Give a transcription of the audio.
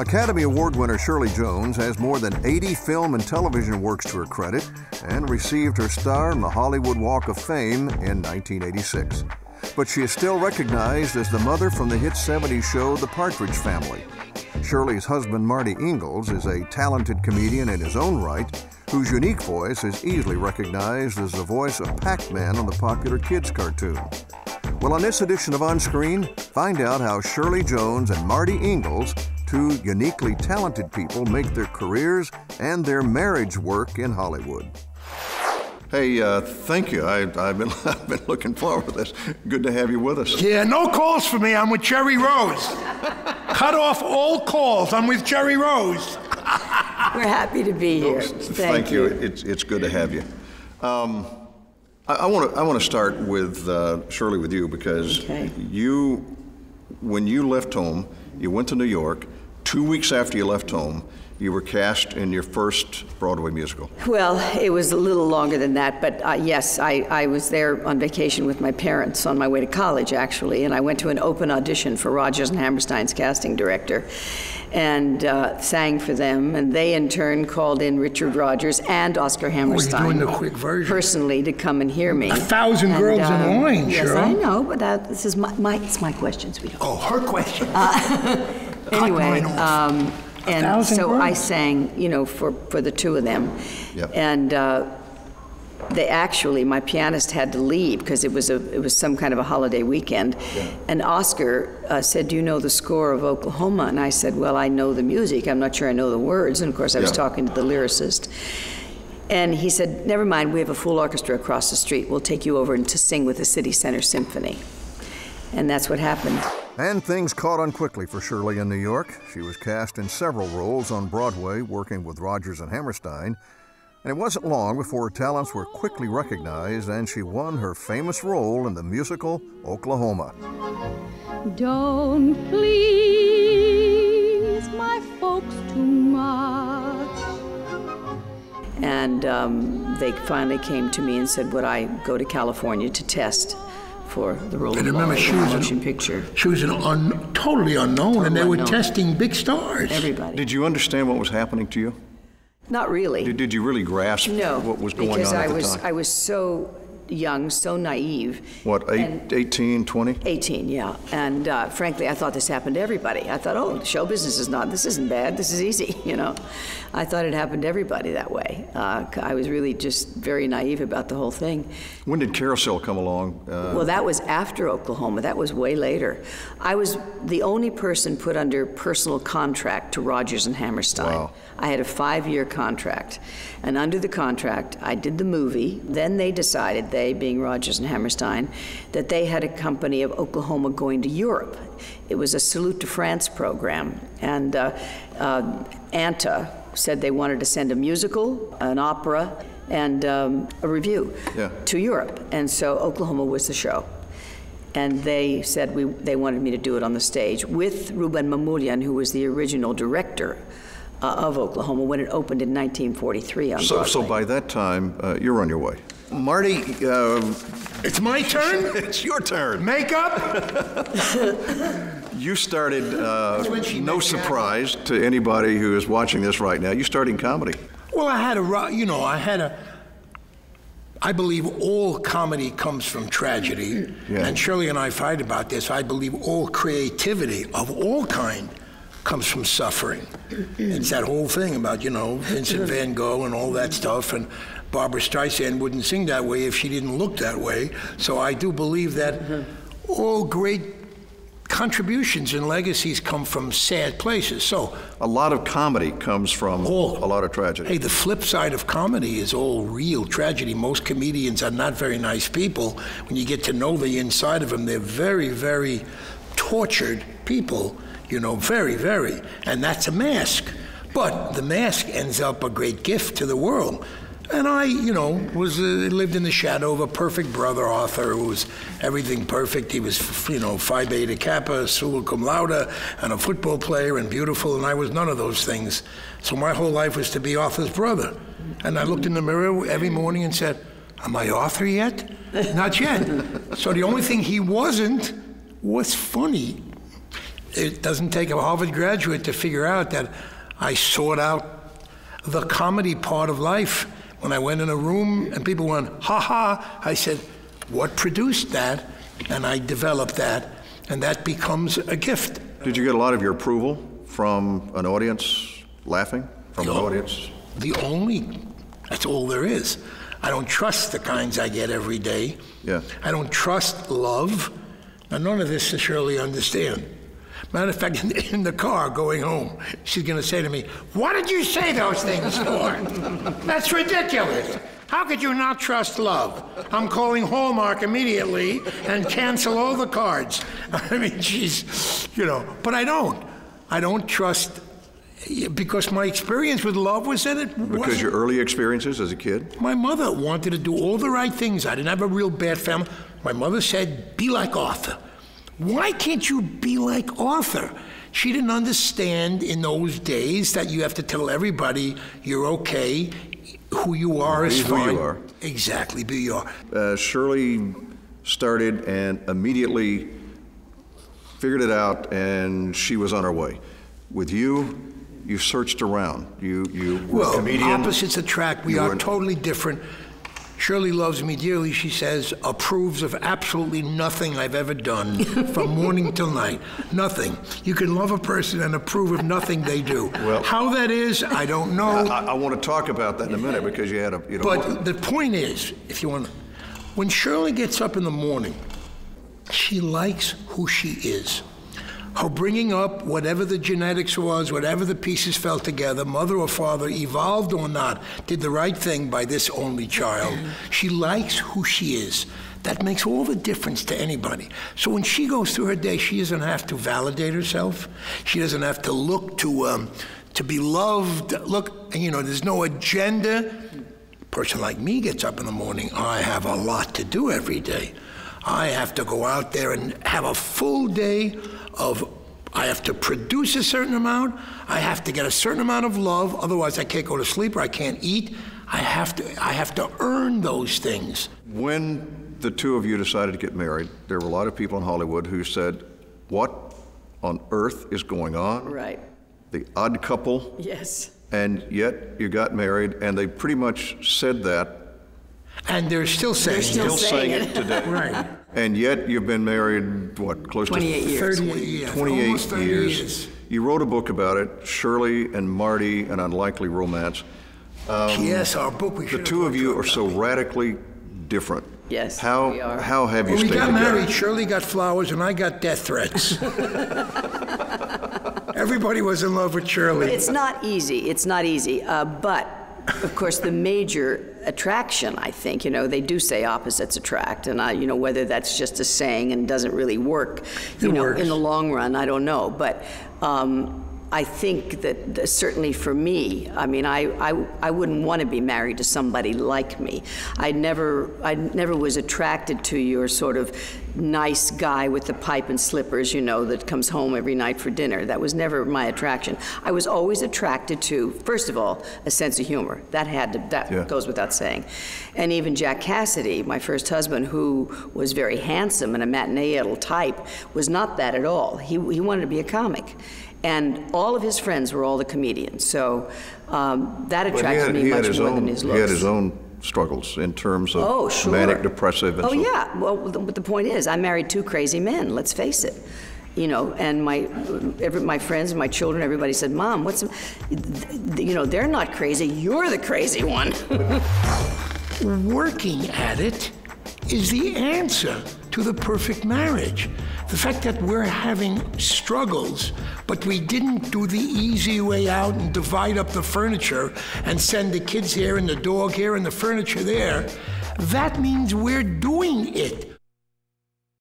Academy Award winner Shirley Jones has more than 80 film and television works to her credit and received her star on the Hollywood Walk of Fame in 1986. But she is still recognized as the mother from the hit 70s show The Partridge Family. Shirley's husband, Marty Ingles, is a talented comedian in his own right, whose unique voice is easily recognized as the voice of Pac-Man on the popular kids' cartoon. Well, on this edition of On Screen, find out how Shirley Jones and Marty Ingles, two uniquely talented people, make their careers and their marriage work in Hollywood. Hey, thank you. I've been looking forward to this. Good to have you with us. Yeah, no calls for me. I'm with Jerry Rose. Cut off all calls. I'm with Jerry Rose. We're happy to be here. Thank you. It's good to have you. I want to start with Shirley, with you, because when you left home, you went to New York. 2 weeks after you left home, you were cast in your first Broadway musical. Well, it was a little longer than that, but yes, I was there on vacation with my parents on my way to college, actually, and I went to an open audition for Rodgers and Hammerstein's casting director and sang for them, and they in turn called in Richard Rodgers and Oscar Hammerstein. You're doing the quick version. Personally, to come and hear me. 1,000 girls in line, yes, sure. I know, but this is it's my question, sweetheart. Oh, her question. Anyway, and so girls. I sang, you know, for the two of them. Yep. And they actually, my pianist had to leave because it was some kind of a holiday weekend. Yeah. And Oscar said, "Do you know the score of Oklahoma?" And I said, "Well, I know the music. I'm not sure I know the words." And of course, I was talking to the lyricist. And he said, "Never mind, we have a full orchestra across the street. We'll take you over to sing with the City Center Symphony." And that's what happened. And things caught on quickly for Shirley in New York. She was cast in several roles on Broadway, working with Rodgers and Hammerstein. And it wasn't long before her talents were quickly recognized, and she won her famous role in the musical Oklahoma. Don't please my folks too much. And they finally came to me and said, would I go to California to test for the role of Laura in the motion picture. She was totally unknown, and they were testing big stars. Everybody. Did you understand what was happening to you? Not really. Did you really grasp what was going on at the time? Because I was so young, so naive. What, 18, 20? 18, yeah. And frankly, I thought this happened to everybody. I thought, oh, show business this isn't bad, this is easy, you know. I thought it happened to everybody that way. I was really just very naive about the whole thing. When did Carousel come along? Well, that was after Oklahoma. That was way later. I was the only person put under personal contract to Rodgers and Hammerstein. Wow. I had a 5-year contract. And under the contract, I did the movie. Then they decided, they being Rodgers and Hammerstein, that they had a company of Oklahoma going to Europe. It was a Salute to France program. And ANTA said they wanted to send a musical, an opera, and a review to Europe. And so Oklahoma was the show. And they said they wanted me to do it on the stage with Ruben Mamoulian, who was the original director of Oklahoma when it opened in 1943 on Broadway. So by that time, you're on your way. Marty, it's my turn? It's your turn. Makeup? You started, no surprise to anybody who is watching this right now, you started in comedy. Well, I believe all comedy comes from tragedy. Yeah. And Shirley and I fight about this. I believe all creativity of all kind comes from suffering. It's that whole thing about, Vincent van Gogh and all that stuff, and Barbara Streisand wouldn't sing that way if she didn't look that way. So I do believe that all great contributions and legacies come from sad places. So a lot of comedy comes from a lot of tragedy. Hey, the flip side of comedy is all real tragedy. Most comedians are not very nice people. When you get to know the inside of them, they're very, very tortured people. Very, very. And that's a mask. But the mask ends up a great gift to the world. And I, lived in the shadow of a perfect brother, Arthur, who was everything perfect. He was, Phi Beta Kappa, summa cum laude, and a football player and beautiful, and I was none of those things. So my whole life was to be Arthur's brother. And I looked in the mirror every morning and said, am I Arthur yet? Not yet. So the only thing he wasn't was funny. it doesn't take a Harvard graduate to figure out that I sought out the comedy part of life. When I went in a room and people went, ha ha, I said, what produced that? And I developed that, and that becomes a gift. Did you get a lot of your approval from an audience laughing? From an audience? That's all there is. I don't trust the kinds I get every day. Yeah. I don't trust love. Now, none of this does Shirley understand. Matter of fact, in the car going home, she's going to say to me, what did you say those things for? That's ridiculous. How could you not trust love? I'm calling Hallmark immediately and cancel all the cards. I mean, she's, but I don't. I don't trust, because my experience with love was that it wasn't. Because your early experiences as a kid? My mother wanted to do all the right things. I didn't have a real bad family. My mother said, be like Arthur. Why can't you be like Arthur? She didn't understand in those days that you have to tell everybody you're okay, who you are is fine. Who you are. Exactly, be who you are. Shirley started and immediately figured it out, and she was on her way. With you searched around. You were a comedian. Opposites attract. We are totally different. Shirley loves me dearly, she says, approves of absolutely nothing I've ever done from morning till night. Nothing. You can love a person and approve of nothing they do. Well, how that is, I don't know. I want to talk about that in a minute, because you had a... But the point is, if you want, when Shirley gets up in the morning, she likes who she is. Her bringing up, whatever the genetics was, whatever the pieces fell together, mother or father, evolved or not, did the right thing by this only child. She likes who she is. That makes all the difference to anybody. So when she goes through her day, she doesn't have to validate herself. She doesn't have to look to be loved. Look, there's no agenda. A person like me gets up in the morning. I have a lot to do every day. I have to go out there and have a full day I have to produce a certain amount, I have to get a certain amount of love, otherwise I can't go to sleep or I can't eat. I have to earn those things. When the two of you decided to get married, there were a lot of people in Hollywood who said, what on earth is going on? Right. The odd couple. Yes. And yet you got married, and they pretty much said that. And they're still saying it. Still saying it today. Right. And yet you've been married, what, close 28 to... years. 38 years. 28 Almost 30 years. You wrote a book about it, Shirley and Marty, An Unlikely Romance. Yes, our book we should The two of you are so radically different. Yes, how, we are. How have you stayed together? We got together? married, Shirley got flowers, and I got death threats. Everybody was in love with Shirley. It's not easy. It's not easy. But, of course, the major attraction, I think, they do say opposites attract, and whether that's just a saying and doesn't really work, in the long run, I don't know. But I think that certainly for me, I mean, I wouldn't want to be married to somebody like me. I never was attracted to your sort of nice guy with the pipe and slippers, that comes home every night for dinner. That was never my attraction. I was always attracted to, first of all, a sense of humor. That goes without saying. And even Jack Cassidy, my first husband, who was very handsome and a matinee idol type, was not that at all. He wanted to be a comic. And all of his friends were all the comedians. So that attracted me much more than his looks. He had his own struggles in terms of manic, depressive, and so forth. Yeah. Well, but the point is, I married two crazy men, let's face it. And my friends and my children, everybody said, Mom, they're not crazy, you're the crazy one. Working at it is the answer to the perfect marriage. The fact that we're having struggles, but we didn't do the easy way out and divide up the furniture and send the kids here and the dog here and the furniture there, that means we're doing it.